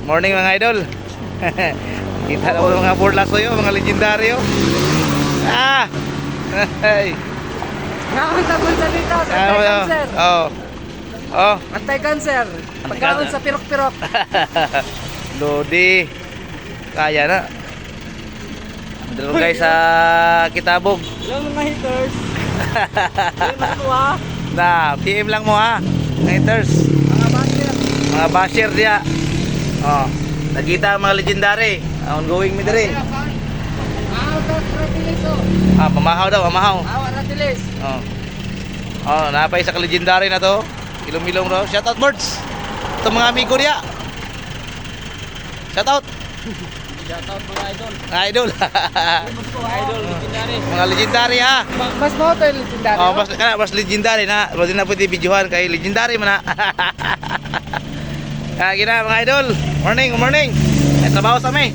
Morning mga idol. Kita na mo mga Borlaso yun, mga legendaryo. Ah! Hey! Nakakatagol sa dito, anti-cancer. Oh. Oh. Anti-cancer. Pagkaon sa pirok-pirok. Lodi. Kaya na. Dito guys sa Kitabog. Hello mga haters. Hello mga tuwa. Na, PM lang mo ha. Haters. Mga basher. Mga basher dia. Oh. Nakita ang mga legendary. Ongoing mi diri. Ah, pamahaw daw, pamahaw. Ratilis. Oh. Oh, napay sa legendary na to. Ilong-ilong raw. Shout out birds. Ito mga amigo niya. Shout out. Shout out mga idol. Idol. Idol, legendary. Mga legendary ha. Mas mo ito yung legendary. Oh, mas legendary na. Pwede na pwede videohan kay legendary man na. Kaya gina mga idol. Morning, morning. May trabaho sa may.